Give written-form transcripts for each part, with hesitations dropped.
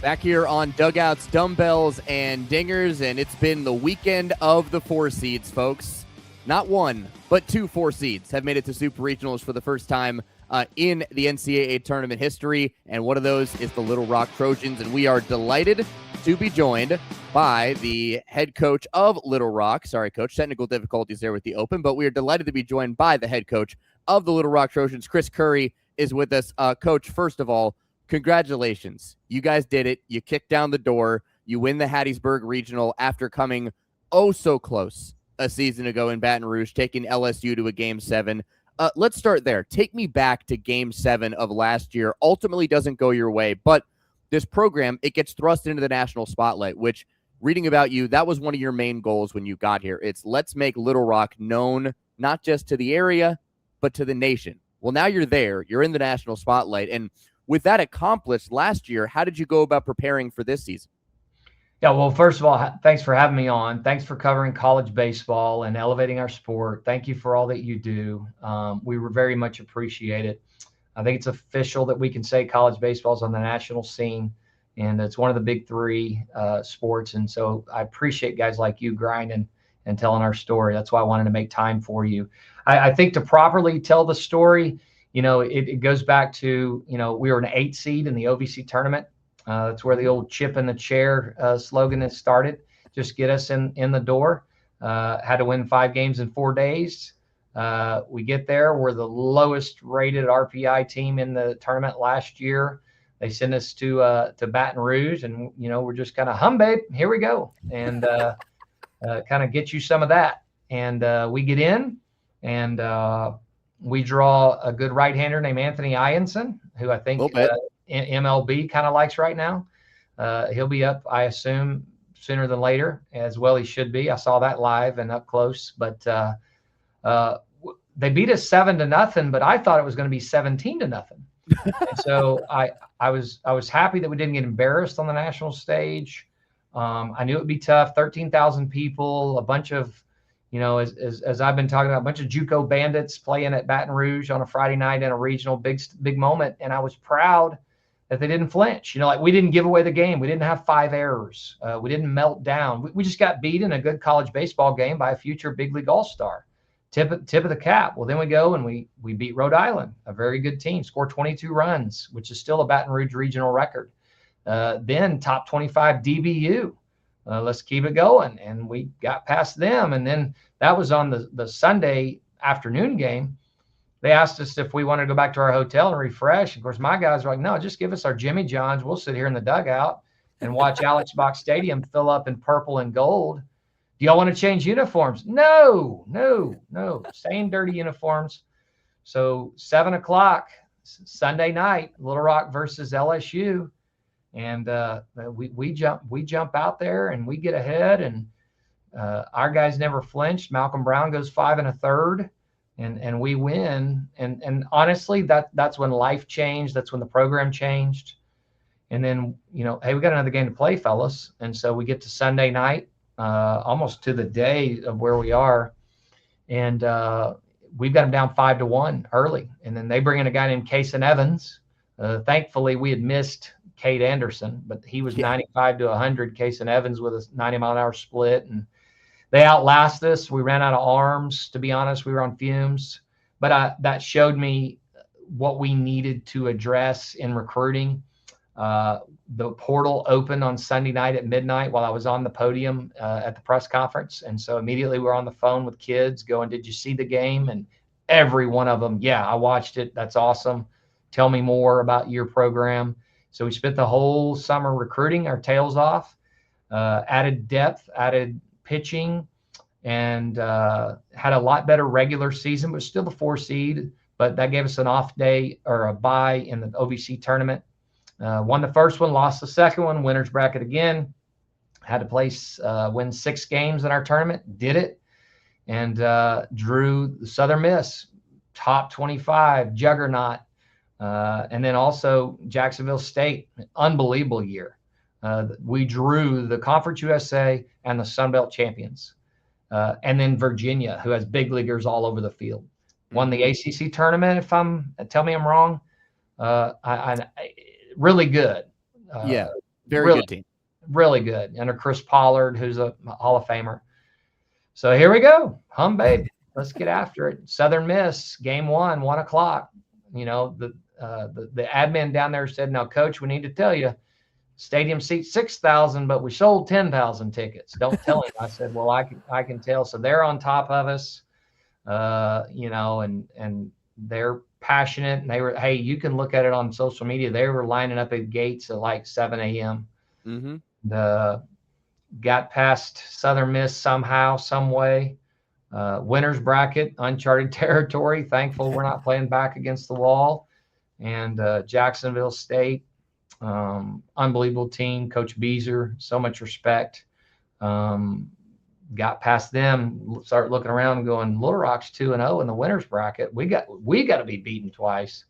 Back here on Dugouts, Dumbbells, and Dingers, and it's been the weekend of the 4 seeds, folks. Not one, but 2 4 seeds have made it to Super Regionals for the first time in the NCAA tournament history, and one of those is the Little Rock Trojans, and we are delighted to be joined by the head coach of Little Rock. Sorry, Coach, technical difficulties there with the open, but we are delighted to be joined by the head coach of the Little Rock Trojans. Chris Curry is with us. Coach, first of all, congratulations. You guys did it. You kicked down the door. You win the Hattiesburg Regional after coming oh so close a season ago in Baton Rouge, taking LSU to a Game 7. Let's start there. Take me back to Game 7 of last year. Ultimately doesn't go your way, but this program, it gets thrust into the national spotlight, which, reading about you, that was one of your main goals when you got here. It's let's make Little Rock known, not just to the area, but to the nation. Well, now you're there. You're in the national spotlight, and with that accomplished last year, how did you go about preparing for this season? Yeah, well, first of all, thanks for having me on. Thanks for covering college baseball and elevating our sport. Thank you for all that you do. We were very much appreciate it. I think it's official that we can say college baseball is on the national scene, and it's one of the big 3 sports. And so I appreciate guys like you grinding and telling our story. That's why I wanted to make time for you. I think to properly tell the story, it goes back to, we were an 8 seed in the OVC tournament. That's where the old chip in the chair slogan has started. Just get us in the door. Had to win 5 games in 4 days. We get there. We're the lowest rated RPI team in the tournament last year. They send us to Baton Rouge, and, we're just kind of babe, here we go. And kind of get you some of that. And we get in, and we draw a good right-hander named Anthony Ianson, who I think MLB kind of likes right now. He'll be up, I assume, sooner than later, as well he should be. I saw that live and up close. But they beat us 7-0, but I thought it was going to be 17-0. And so I was happy that we didn't get embarrassed on the national stage. I knew it would be tough. 13,000 people, a bunch of, as I've been talking about, a bunch of JUCO bandits playing at Baton Rouge on a Friday night in a regional big moment. And I was proud that they didn't flinch. We didn't give away the game. We didn't have 5 errors. We didn't melt down. We just got beat in a good college baseball game by a future big league all-star. Tip of the cap. Well, then we go and we beat Rhode Island, a very good team, scored 22 runs, which is still a Baton Rouge regional record. Then top 25 DBU. Let's keep it going. And we got past them. And then that was on the Sunday afternoon game. They asked us if we wanted to go back to our hotel and refresh. Of course, my guys were like, no, just give us our Jimmy Johns. We'll sit here in the dugout and watch Alex Box Stadium fill up in purple and gold. Do y'all want to change uniforms? No. Same dirty uniforms. So 7:00 Sunday night, Little Rock versus LSU. And we jump out there and we get ahead, and our guys never flinched. Malcolm Brown goes 5 1/3, and we win. And honestly, that's when life changed. That's when the program changed. And then, hey, we got another game to play, fellas. And so we get to Sunday night, almost to the day of where we are. And we've got them down 5-1 early. And then they bring in a guy named Kason Evans. Thankfully, we had missed Cade Anderson, but he was 95 to 100. Kason Evans with a 90-mile-an-hour split, and they outlast us. We ran out of arms. To be honest, we were on fumes. But that showed me what we needed to address in recruiting. The portal opened on Sunday night at midnight while I was on the podium at the press conference, and so immediately we're on the phone with kids going, "Did you see the game?" And every one of them, "Yeah, I watched it. That's awesome. Tell me more about your program." So we spent the whole summer recruiting our tails off, added depth, added pitching, and had a lot better regular season, but still the 4 seed. But that gave us an off day or a bye in the OVC tournament. Won the first one, lost the second one, winner's bracket again. Had to win 6 games in our tournament, did it, and drew the Southern Miss, top 25, juggernaut. And then also Jacksonville State, unbelievable year. We drew the Conference USA and the Sun Belt champions. And then Virginia, who has big leaguers all over the field. Won the ACC tournament, tell me I'm wrong. Really good. Very good team. Really good. And a Chris Pollard, who's a Hall of Famer. So here we go. Babe. Let's get after it. Southern Miss, game 1, 1 o'clock. You know, the admin down there said, "Now, Coach, we need to tell you, stadium seats 6,000, but we sold 10,000 tickets. Don't tell him." I said, "Well, I can tell." So they're on top of us, you know, and they're passionate. And they were, hey, you can look at it on social media. They were lining up at gates at like 7 a.m. Got past Southern Miss somehow, some way. Winners bracket, uncharted territory. Thankful we're not playing back against the wall. And Jacksonville State, unbelievable team. Coach Beezer, so much respect. Got past them, start looking around and going, Little Rock's 2-0 in the winners bracket. We got to be beaten twice.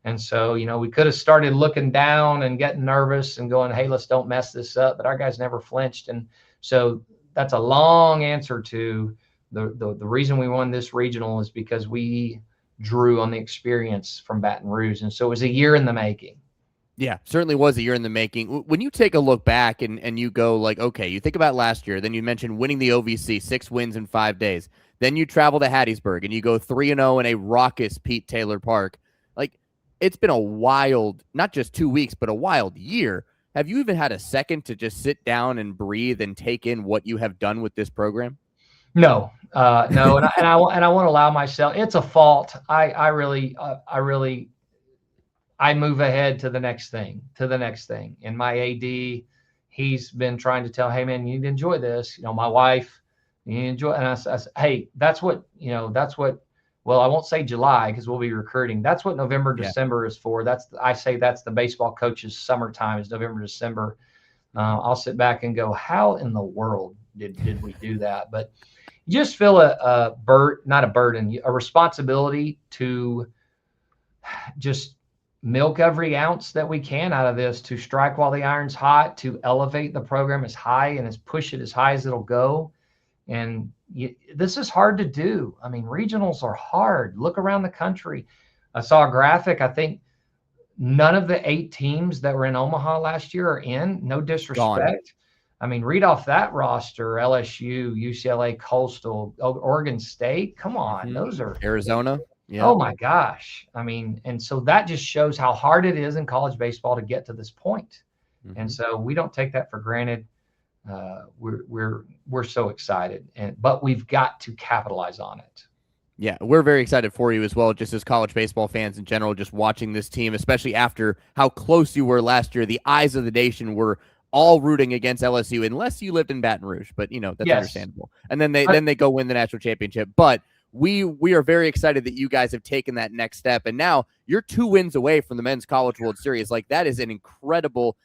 And so, you know, we could have started looking down and getting nervous and going, hey, let's don't mess this up. But our guys never flinched. And so that's a long answer to the reason we won this regional is because we drew on the experience from Baton Rouge. And so it was a year in the making. Yeah, certainly was a year in the making. When you take a look back and you go like, okay, you think about last year, then you mentioned winning the OVC, 6 wins in 5 days. Then you travel to Hattiesburg and you go 3-0 in a raucous Pete Taylor Park. Like, it's been a wild, not just 2 weeks, but a wild year. Have you even had a second to just sit down and breathe and take in what you have done with this program? No. And I want to allow myself. It's a fault. I really move ahead to the next thing. And my AD, he's been trying to tell, hey man, you need to enjoy this. You know, my wife, you need to enjoy. And I said, hey, that's what. Well, I won't say July because we'll be recruiting. That's what November, December is for. I say that's the baseball coach's summertime is November, December. I'll sit back and go, how in the world did we do that? But you just feel not a burden, a responsibility to just milk every ounce that we can out of this, to strike while the iron's hot, to elevate the program as high and push it as high as it'll go. And this is hard to do. I mean, regionals are hard. Look around the country. I saw a graphic. I think none of the 8 teams that were in Omaha last year are in. No disrespect. Gone. I mean, read off that roster: LSU, UCLA, Coastal, Oregon State. Come on, those are Arizona. Yeah. Oh my gosh. I mean, and so that just shows how hard it is in college baseball to get to this point. And so we don't take that for granted. We're so excited, but we've got to capitalize on it. Yeah, we're very excited for you as well, just as college baseball fans in general, just watching this team, especially after how close you were last year. The eyes of the nation were all rooting against LSU, unless you lived in Baton Rouge, but you know, that's understandable. And then they go win the national championship. But we are very excited that you guys have taken that next step. And now you're 2 wins away from the Men's College World Series. Like, that is an incredible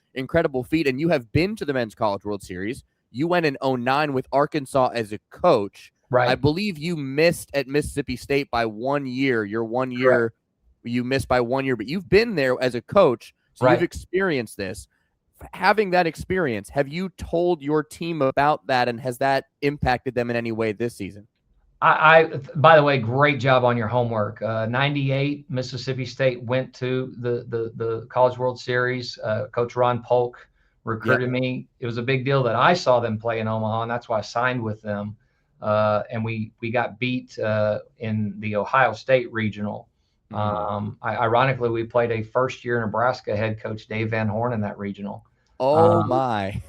feat. And you have been to the Men's College World Series. You went in 2009 with Arkansas as a coach. Right. I believe you missed at Mississippi State by 1 year. Your 1 year, correct. You missed by 1 year, but you've been there as a coach. So you've experienced this. Having that experience, have you told your team about that, and has that impacted them in any way this season? By the way, great job on your homework. 98, Mississippi State went to the College World Series. Coach Ron Polk recruited me. It was a big deal that I saw them play in Omaha, and that's why I signed with them. And we got beat in the Ohio State Regional. Ironically, we played a first-year Nebraska head coach, Dave Van Horn, in that regional. Oh my!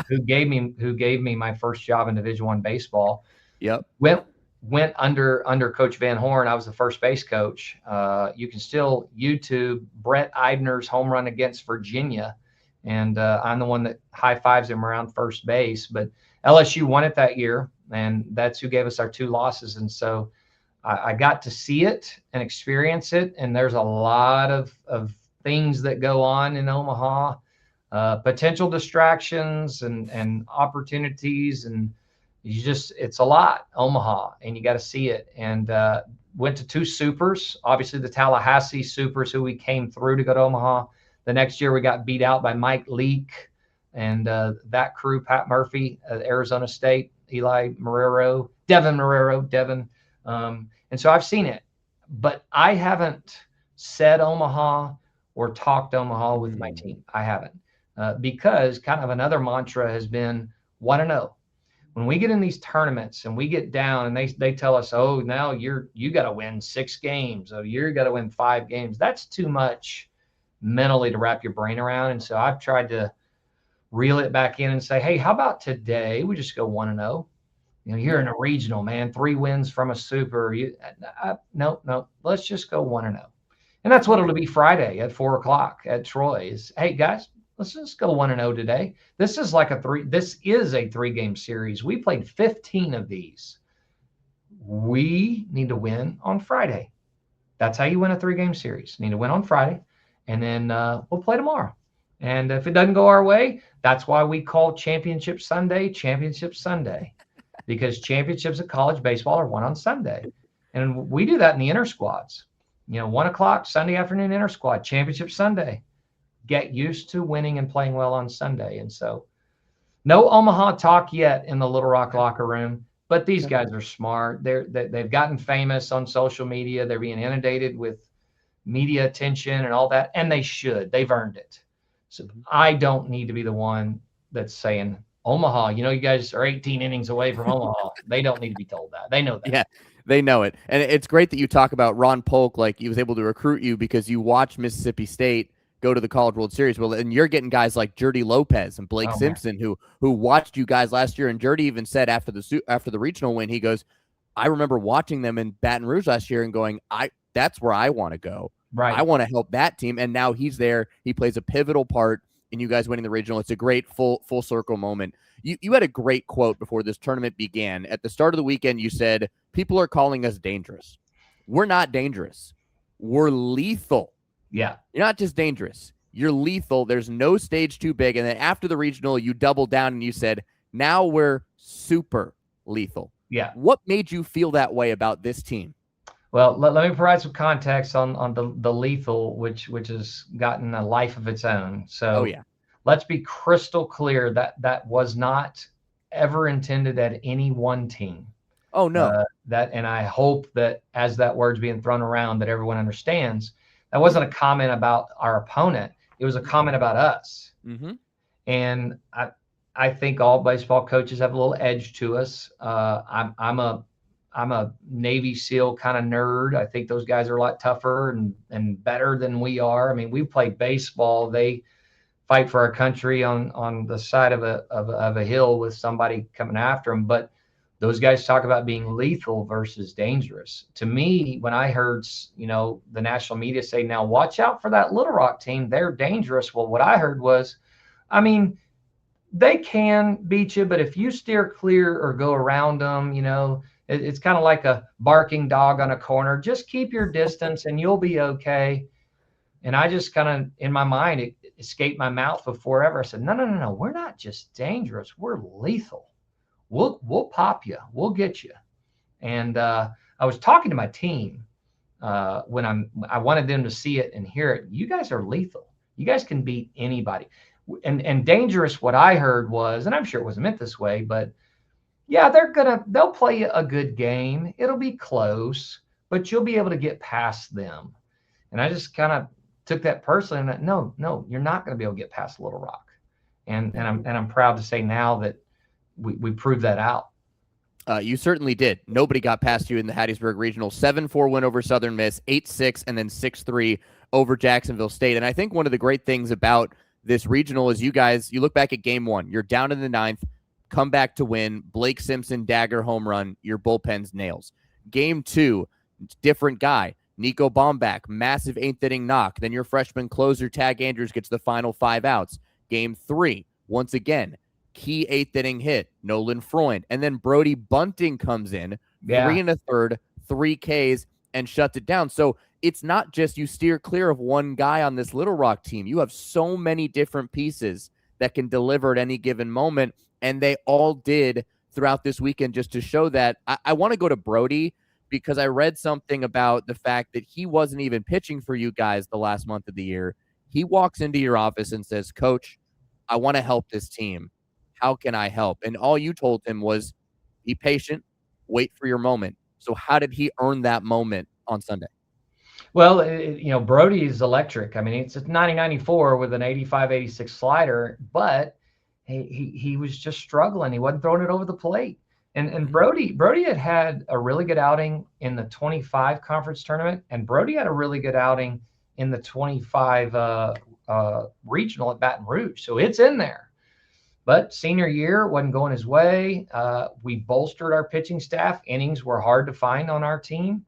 who gave me my first job in Division I baseball. Yep. Went under Coach Van Horn. I was the first base coach. You can still YouTube Brett Eibner's home run against Virginia, and I'm the one that high fives him around first base. But LSU won it that year, and that's who gave us our 2 losses. And so I got to see it and experience it. And there's a lot of things that go on in Omaha, potential distractions and opportunities, and it's a lot, Omaha, and you got to see it. And went to 2 supers, obviously the Tallahassee Supers, who we came through to go to Omaha. The next year we got beat out by Mike Leake and that crew, Pat Murphy, Arizona State, Devin Marrero. And so I've seen it, but I haven't said Omaha or talked Omaha with my team. I haven't. because kind of another mantra has been 1-0. When we get in these tournaments and we get down and they tell us, oh, now you got to win 6 games, oh, you got to win 5 games. That's too much mentally to wrap your brain around. And so I've tried to reel it back in and say, hey, how about today we just go 1-0? You're in a regional, man, 3 wins from a super. No, let's just go 1-0. And that's what it'll be Friday at 4:00 at Troy. Is, hey guys, let's just go 1-0 today. This is a 3-game series. We played 15 of these. We need to win on Friday. That's how you win a 3-game series. You need to win on Friday, and then we'll play tomorrow. And if it doesn't go our way, that's why we call Championship Sunday, because championships of college baseball are won on Sunday. And we do that in the inter squads. 1:00 Sunday afternoon inter squad, Championship Sunday. Get used to winning and playing well on Sunday. And so no Omaha talk yet in the Little Rock locker room, but these guys are smart. They've gotten famous on social media. They're being inundated with media attention and all that, and they should. They've earned it. So I don't need to be the one that's saying, Omaha, you guys are 18 innings away from Omaha. They don't need to be told that. They know that. Yeah, they know it. And it's great that you talk about Ron Polk, like he was able to recruit you because you watched Mississippi State go to the College World Series. Well, and you're getting guys like Jordy Lopez and Blake Simpson who watched you guys last year. And Jordy even said after the regional win, he goes, I remember watching them in Baton Rouge last year and going, that's where I want to go. Right. I want to help that team. And now he's there. He plays a pivotal part in you guys winning the regional. It's a great full circle moment. You had a great quote before this tournament began. At the start of the weekend, you said, people are calling us dangerous. We're not dangerous. We're lethal. Yeah. You're not just dangerous. You're lethal. There's no stage too big. And then after the regional, you doubled down and you said, now we're super lethal. Yeah. What made you feel that way about this team? Well, let me provide some context on the lethal, which has gotten a life of its own. So let's be crystal clear that was not ever intended at any one team. Oh, no. And I hope that as that word's being thrown around, that everyone understands that wasn't a comment about our opponent. It was a comment about us. Mm-hmm. And I think all baseball coaches have a little edge to us. I'm a Navy SEAL kind of nerd. I think those guys are a lot tougher and better than we are. I mean, we play baseball. They fight for our country on the side of a hill with somebody coming after them. But those guys talk about being lethal versus dangerous. To me, when I heard, the national media say, now watch out for that Little Rock team, they're dangerous. Well, what I heard was, they can beat you, but if you steer clear or go around them, it's kind of like a barking dog on a corner. Just keep your distance and you'll be okay. And I just kind of, in my mind, it escaped my mouth before ever. I said, no. We're not just dangerous. We're lethal. We'll pop you. We'll get you. And I was talking to my team when I wanted them to see it and hear it. You guys are lethal. You guys can beat anybody. And dangerous, what I heard was, and I'm sure it wasn't meant this way, but yeah, they'll play a good game. It'll be close, but you'll be able to get past them. And I just kind of took that personally and no, you're not going to be able to get past Little Rock. And I'm proud to say now that we proved that out. You certainly did. Nobody got past you in the Hattiesburg Regional. 7-4 win over Southern Miss, 8-6, and then 6-3 over Jacksonville State. And I think one of the great things about this regional is you look back at game 1. You're down in the 9th, come back to win. Blake Simpson, dagger home run. Your bullpen's nails. Game 2, different guy. Nico Baumbach, massive 8th inning knock. Then your freshman closer, Tag Andrews, gets the final 5 outs. Game 3, once again, key 8th inning hit, Nolan Freund. And then Brody Bunting comes in, 3 1/3, 3 Ks, and shuts it down. So it's not just you steer clear of one guy on this Little Rock team. You have so many different pieces that can deliver at any given moment, and they all did throughout this weekend just to show that. I want to go to Brody because I read something about the fact that he wasn't even pitching for you guys the last month of the year. He walks into your office and says, Coach, I want to help this team. How can I help? And all you told him was, be patient, wait for your moment. So how did he earn that moment on Sunday? Well, Brody is electric. I mean, it's a 90-94 with an 85-86 slider, but he was just struggling. He wasn't throwing it over the plate. And Brody had a really good outing in the 25 conference tournament, and Brody had a really good outing in the 25 regional at Baton Rouge. So it's in there. But senior year wasn't going his way. We bolstered our pitching staff. Innings were hard to find on our team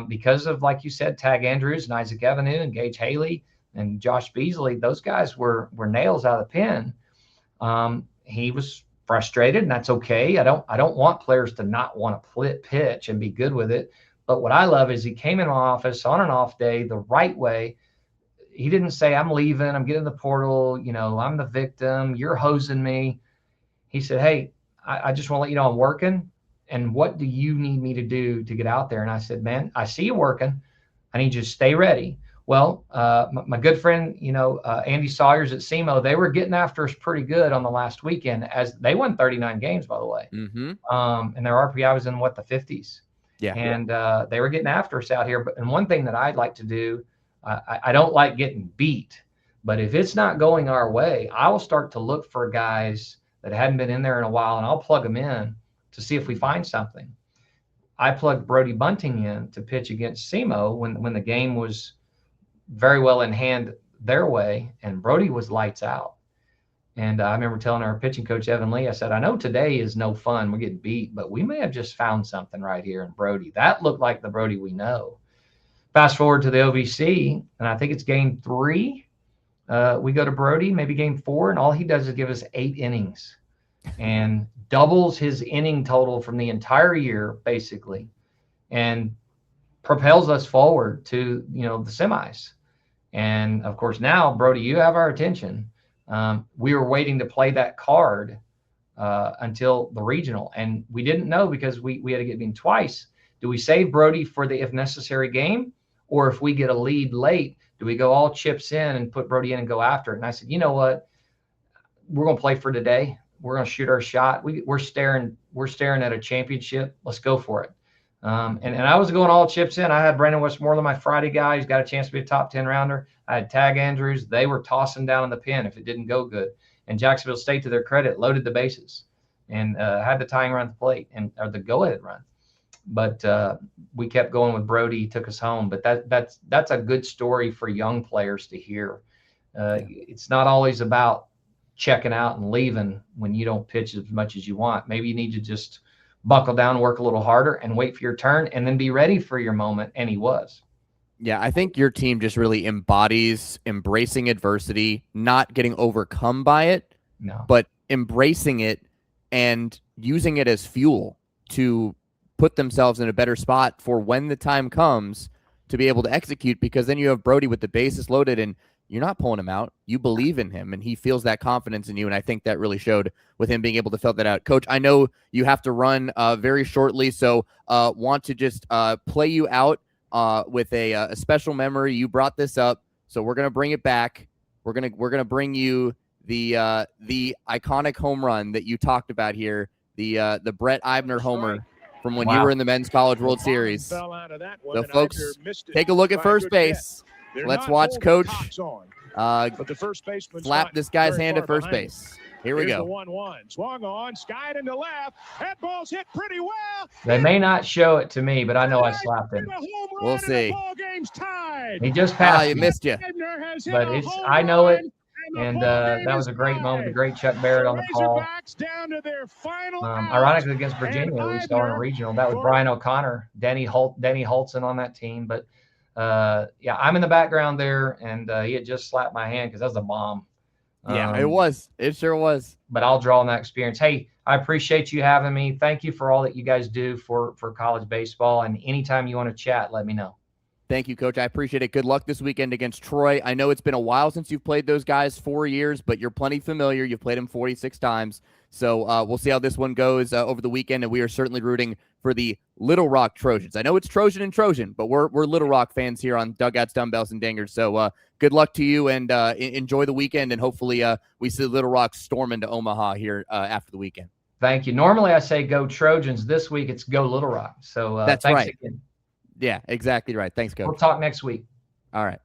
because of, like you said, Tag Andrews and Isaac Avenue and Gage Haley and Josh Beasley. Those guys were nails out of the pen. He was frustrated, and that's okay. I don't want players to not want to pitch and be good with it. But what I love is he came in my office on an off day the right way. He didn't say, I'm leaving, I'm getting the portal, I'm the victim, you're hosing me. He said, hey, I just want to let you know I'm working. And what do you need me to do to get out there? And I said, man, I see you working. I need you to stay ready. Well, my good friend, Andy Sawyers at SEMO, they were getting after us pretty good on the last weekend, as they won 39 games, by the way. Mm-hmm. And their RPI was in the 50s. Yeah. And they were getting after us out here. And one thing that I'd like to do, I don't like getting beat, but if it's not going our way, I will start to look for guys that hadn't been in there in a while, and I'll plug them in to see if we find something. I plugged Brody Bunting in to pitch against SEMO when the game was very well in hand their way, and Brody was lights out. And I remember telling our pitching coach, Evan Lee, I said, I know today is no fun, we're getting beat, but we may have just found something right here in Brody. That looked like the Brody we know. Fast forward to the OVC, and I think it's game 3. We go to Brody, maybe game 4, and all he does is give us 8 innings and doubles his inning total from the entire year, basically, and propels us forward to, the semis. And, of course, now, Brody, you have our attention. We were waiting to play that card until the regional, and we didn't know because we had to get beat twice. Do we save Brody for the if necessary game? Or if we get a lead late, do we go all chips in and put Brody in and go after it? And I said, you know what? We're going to play for today. We're going to shoot our shot. We're staring at a championship. Let's go for it. And I was going all chips in. I had Brandon Westmoreland, my Friday guy. He's got a chance to be a top 10 rounder. I had Tag Andrews. They were tossing down in the pen if it didn't go good. And Jacksonville State, to their credit, loaded the bases and had the tying run at the plate or the go-ahead run. But we kept going with Brody. He took us home. But that's a good story for young players to hear. It's not always about checking out and leaving when you don't pitch as much as you want. Maybe you need to just buckle down, work a little harder, and wait for your turn, and then be ready for your moment. And he was. Yeah, I think your team just really embodies embracing adversity, not getting overcome by it, but embracing it and using it as fuel to put themselves in a better spot for when the time comes to be able to execute, because then you have Brody with the bases loaded and you're not pulling him out. You believe in him and he feels that confidence in you. And I think that really showed with him being able to fill that out. Coach, I know you have to run very shortly, so want to just play you out with a special memory. You brought this up, so we're going to bring it back. We're going to bring you the iconic home run that you talked about here, the Brett Eibner homer from when you were in the Men's College World Series. So, folks, take a look at first base. Let's watch Coach slap this guy's hand at first base. Here we go. The 1-1 swung on, skied into left. That ball's hit pretty well. They may not show it to me, but I know I slapped him. We'll see. He just passed. You missed you. But I know it. And that was a great moment. A great Chuck Barrett on the call. Ironically, against Virginia, we saw in a regional. That was Brian O'Connor, Denny Holtzen on that team. But I'm in the background there, and he had just slapped my hand because that was a bomb. Yeah, it was. It sure was. But I'll draw on that experience. Hey, I appreciate you having me. Thank you for all that you guys do for college baseball. And anytime you want to chat, let me know. Thank you, Coach. I appreciate it. Good luck this weekend against Troy. I know it's been a while since you've played those guys, 4 years, but you're plenty familiar. You've played them 46 times. So we'll see how this one goes over the weekend, and we are certainly rooting for the Little Rock Trojans. I know it's Trojan and Trojan, but we're Little Rock fans here on Dugouts, Dumbbells, and Dingers. So good luck to you, and enjoy the weekend, and hopefully we see Little Rock storm into Omaha here after the weekend. Thank you. Normally I say go Trojans. This week it's go Little Rock. So that's thanks right. Again. Yeah, exactly right. Thanks, Coach. We'll talk next week. All right.